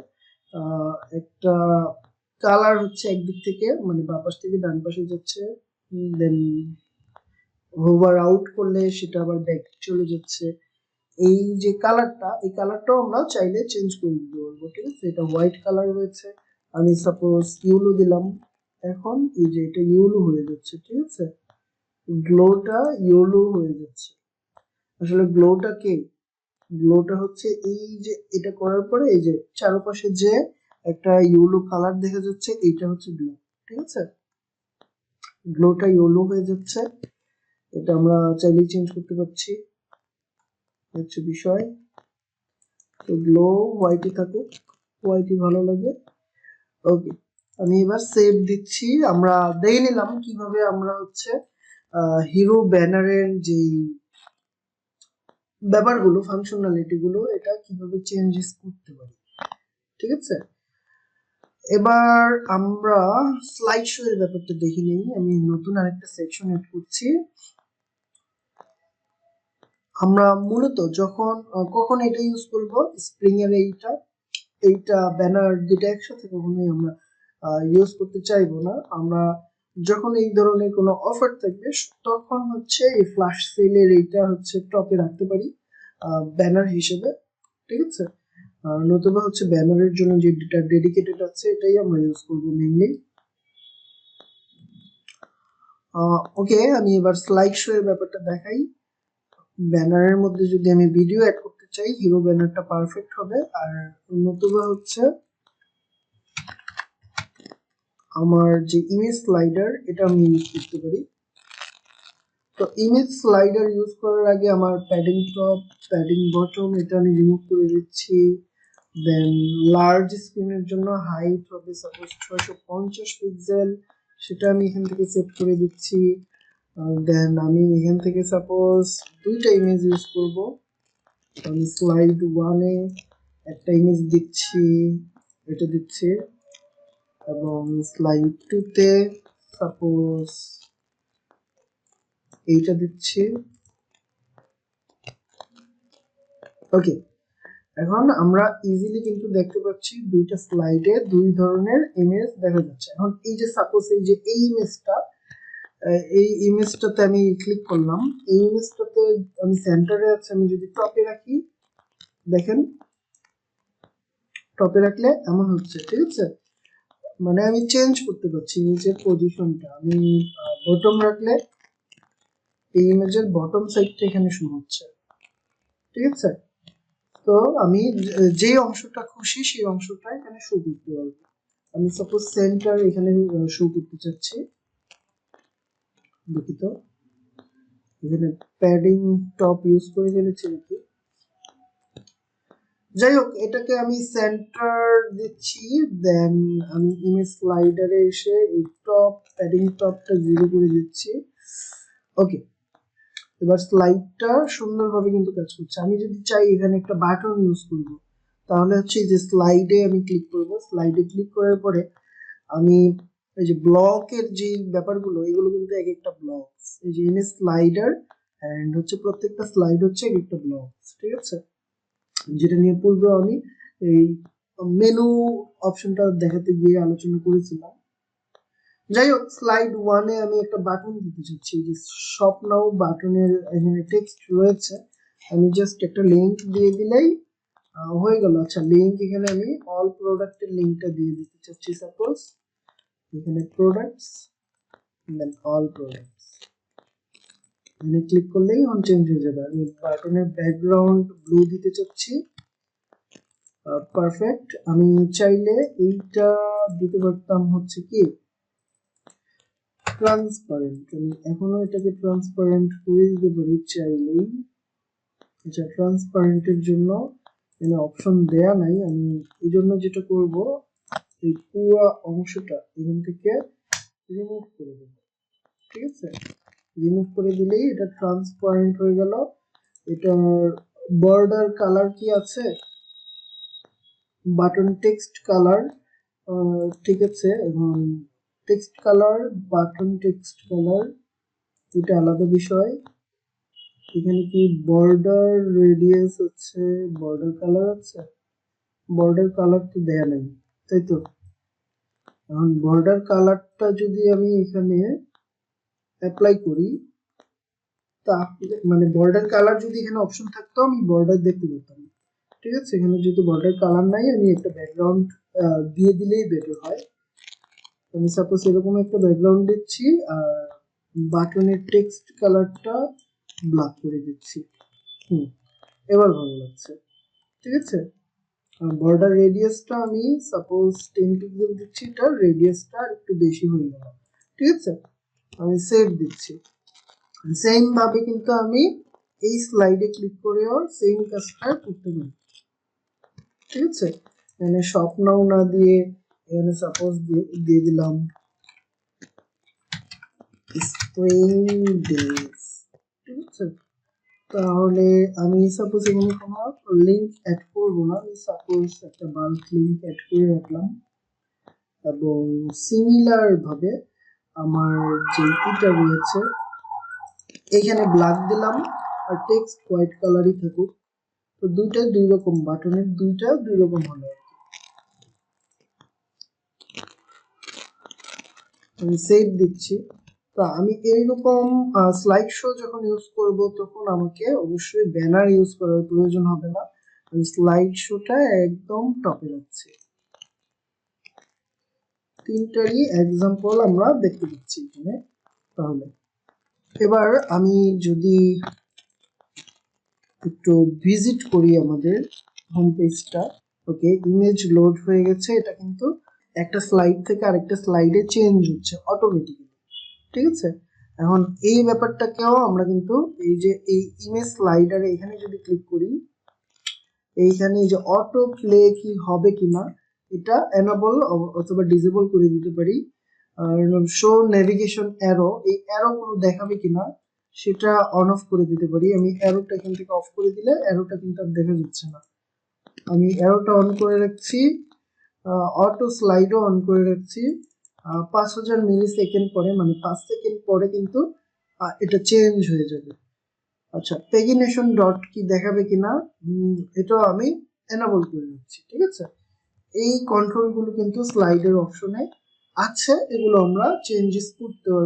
একটা কালার হচ্ছে একদিক থেকে, মানে বাম পাশ থেকে ডান পাশে যাচ্ছে, দেন হোভার আউট করলে সেটা আবার ব্যাক চলে যাচ্ছে। এই যে কালারটা, এই কালারটাও আমরা চাইলে চেঞ্জ করে দিতে পারবো, ঠিক আছে। এটা হোয়াইট কালার রয়েছে, আমি সাপোজ ইউলো দিলাম, এখন এই যে এটা ইউলো হয়ে যাচ্ছে, ঠিক আছে। গ্লোটা ইয়েলো হয়ে যাচ্ছে। আসলে গ্লোটা কে, গ্লোটা হচ্ছে এই যে এটা করার পরে এই যে চারপাশে যে একটা ইয়েলো কালার দেখা যাচ্ছে, এইটা হচ্ছে গ্লো। ঠিক আছে, গ্লোটা ইয়েলো হয়ে যাচ্ছে, এটা আমরা চাইলে চেঞ্জ করতে পারছি, হচ্ছে বিষয়। তো গ্লো হোয়াইটই থাকুক, হোয়াইটই ভালো লাগে। ওকে, আমি এবার সেভ দিচ্ছি। আমরা দেখে নিলাম কিভাবে আমরা হচ্ছে হিরো ব্যানারের যেই ব্যাপারগুলো, ফাংশনালিটি গুলো, এটা কিভাবে চেঞ্জেস করতে পারি। ঠিক আছে, এবার আমরা স্লাইড শো এর ব্যাপারটা দেখে নিই। আমি নতুন আরেকটা সেকশন এড করছি। আমরা মূলত যখন কখন এটা ইউজ করব, স্প্রিং এর এইটা ব্যানার দুটো একসাথে কখনোই আমরা ইউজ করতে চাইবো না। আমরা যখন এই ধরনের কোনো অফার থাকবে তখন হচ্ছে এই ফ্ল্যাশ সেলের এইটা হচ্ছে টপে রাখতে পারি ব্যানার হিসেবে। ঠিক আছে, নতুবা হচ্ছে ব্যানারের জন্য যে ডেডিকেটেড আছে এটাই আমরা ইউজ করবো মেইনলি। ওকে, আমি এবার স্লাইড শো এর ব্যাপারটা দেখাই। ব্যানারের মধ্যে যদি আমি ভিডিও অ্যাড করতে চাই, হিরো ব্যানারটা পারফেক্ট হবে। আর নতুবা হচ্ছে আমার যে ইমেজ স্লাইডার, এটা আমি ইউজ করতে পারি। তো ইমেজ স্লাইডার ইউজ করার আগে আমার প্যাডিং টপ, প্যাডিং বটম এটা আমি রিমুভ করে দিচ্ছি। দেন লার্জ স্ক্রিনের জন্য হাইট হবে সাপোজ 650 পিক্সেল, সেটা আমি এখান থেকে সেট করে দিচ্ছি। দেন আমি এখান থেকে সাপোজ দুইটা ইমেজ ইউজ করব। আমি স্লাইড 1 এ একটা ইমেজ দিচ্ছি, এটা দিচ্ছি, এবং স্লাইড 2 তে সাপোজ এইটা দিচ্ছি। ওকে, এখন আমরা ইজিলি কিন্তু দেখতে পাচ্ছি দুইটা স্লাইডে দুই ধরনের ইমেজ দেখা যাচ্ছে। এখন এই যে সাপোজ এই যে এই ইমেজটাতে আমি ক্লিক করলাম, এই ইমেজটাতে আমি সেন্টারে আছে, আমি যদি টপে রাখি, দেখেন টপে রাখলে এমন হচ্ছে। ঠিক আছে, মানে আমি চেঞ্জ করতে পারছি ইমেজের পজিশনটা। আমি বটম রাখলে এই ইমেজের বটম সাইডটা এখানে শো হচ্ছে। ঠিক আছে, তো আমি যে অংশটা খুশি সেই অংশটা এখানে শো করতে পারবো। আমি সাপোজ সেন্টার এখানে শো করতে চাচ্ছি, দুঃখিত এখানে প্যাডিং টপ ইউজ করে ফেলেছি নাকি। যাই হোক, এটাকে আমি সেন্টার দিচ্ছি। দেন আমি ইমেজ স্লাইডারে এসে এই টপ প্যাডিং টপটা 0 করে দিচ্ছি। ওকে, এবার স্লাইডটা সুন্দরভাবে কিন্তু কাজ করছে। আমি যদি চাই এখানে একটা বাটন ইউজ করব, তাহলে হচ্ছে যে স্লাইডে আমি ক্লিক করব। স্লাইডে ক্লিক করার পরে আমি এই যে ব্লকের যে ব্যাপারগুলো, এগুলো কিন্তু এক একটা ব্লক। এই যে ইমেজ স্লাইডার এন্ড হচ্ছে প্রত্যেকটা স্লাইড হচ্ছে এক একটা ব্লক। ঠিক আছে, যেটা নিয়ে পূর্বে আমি এই মেনু অপশনটা দেখাতে গিয়ে আলোচনা করেছিলাম। যাই হোক, স্লাইড 1 এ আমি একটা বাটন দিতে চাচ্ছি, যে শপ নাও বাটনের এখানে টেক্সট রয়েছে, আমি জাস্ট একটা লিংক দিয়ে দিলেই হয়ে গেল। আচ্ছা, লিংক এখানে আমি অল প্রোডাক্টের লিংকটা দিয়ে দিতে চাচ্ছি। সাপোজ এখানে প্রোডাক্টস দেন অল প্রোডাক্টস, এখানে ক্লিক করলেই অন চেঞ্জ হয়ে যাবে। আমি বাটনের ব্যাকগ্রাউন্ড ব্লু দিতে চাচ্ছি, পারফেক্ট। আমি চাইলে এইটা দিতে পারতাম হচ্ছে কি ট্রান্সপারেন্ট, আমি এখনো এটাকে ট্রান্সপারেন্ট করে দিতে পারি চাইলেই। আচ্ছা, ট্রান্সপারেন্টের জন্য এখানে অপশন দেয়া নাই, আমি এই জন্য যেটা করব, এই পুরো অংশটা এখান থেকে রিমুভ করে দেব। ঠিক আছে, রিমুভ করে দিলেই এটা ট্রান্সপারেন্ট হয়ে গেল। এটার বর্ডার কালার কি আছে, বাটন টেক্সট কালার, ঠিক আছে। এবং text colour, button text colour এটা আলাদা বিষয়। এখানে কি বর্ডার রেডিয়াস হচ্ছে, বর্ডার কালার আছে, বর্ডার কালার তো দেয়া নাই, তাই তো। এখন বর্ডার কালারটা যদি আমি এখানে অ্যাপ্লাই করি, তাহলে মানে বর্ডার কালার যদি এখানে অপশন থাকতো আমি বর্ডার দেখতে পেতাম। ঠিক আছে, এখানে যেহেতু বর্ডার কালার নাই, আমি একটা ব্যাকগ্রাউন্ড দিয়ে দিলেই বেটার হয়। আমি সাপোজ এরকম একটা ব্যাকগ্রাউন্ড দিচ্ছি, আর বাটনের টেক্সট কালারটা ব্ল্যাক করে দিচ্ছি। এবার ভালো লাগছে। ঠিক আছে, বর্ডার রেডিয়াসটা আমি সাপোজ 10 পিক্সেল দিচ্ছি, এটা রেডিয়াসটা একটু বেশি হয়ে গেল। ঠিক আছে, আমি সেভ দিচ্ছি। সেম ভাবে কিন্তু আমি এই স্লাইডে ক্লিক করেও সেম কাজটা করতে পারি। ঠিক আছে, এখানে শপ নাও না দিয়ে এখানে সাপোজ দিয়ে দিলাম স্প্রিং ডেজ। ঠিক আছে, তাহলে আমি সাপোজ এখানে কোনো লিঙ্ক অ্যাড করবো না, আমি সাপোজ একটা বাল্ক লিঙ্ক অ্যাড করে রাখলাম এবং সিমিলার ভাবে আমার যে এটা রয়েছে এখানে ব্ল্যাক দিলাম আর টেক্সট হোয়াইট কালারই থাকুক। তো দুইটা দুই রকম, বাটনের দুইটা দুই রকম হলো। আমি সেভ দিচ্ছি। তো আমি এইরকম স্লাইড শো যখন ইউজ করব তখন আমাকে অবশ্যই ব্যানার ইউজ করার প্রয়োজন হবে না, আমি স্লাইড শোটা একদম টপে রাখছি। তিনটারই এক্সাম্পল আমরা দেখতে পাচ্ছি এখানে। তাহলে এবার আমি যদি একটু ভিজিট করি আমাদের হোম পেজটা, ওকে, ইমেজ লোড হয়ে গেছে, এটা কিন্তু একটা স্লাইড থেকে আরেকটা স্লাইডে চেঞ্জ হচ্ছে অটোমেটিক্যালি। ঠিক আছে, এখন এই ব্যাপারটাকেও আমরা কিন্তু এই যে এই ইমেজ স্লাইডারে এখানে যদি ক্লিক করি, এইখানে যে অটো প্লে কি হবে কিনা এটা এনেবল অথবা ডিসেবল করে দিতে পারি। আর শো নেভিগেশন অ্যারো, এই অ্যারো গুলো দেখাবে কিনা সেটা অন অফ করে দিতে পারি। আমি অ্যারোটা এখান থেকে অফ করে দিলে অ্যারোটা কিন্তু আর দেখা যাচ্ছে না। আমি অ্যারোটা অন করে রাখছি, অটো স্লাইডও অন করে রাখছি। 5000 মিলি সেকেন্ড পরে, মানে 5 সেকেন্ড পরে কিন্তু এটা চেঞ্জ হয়ে যাবে। আচ্ছা, পেগিনেশন ডট কি দেখাবে কিনা এটাও আমি এনেবল করে নিচ্ছি। ঠিক আছে, এই কন্ট্রোল গুলো কিন্তু স্লাইডের অপশনে আছে, এগুলো আমরা চেঞ্জেস করতে পারবো।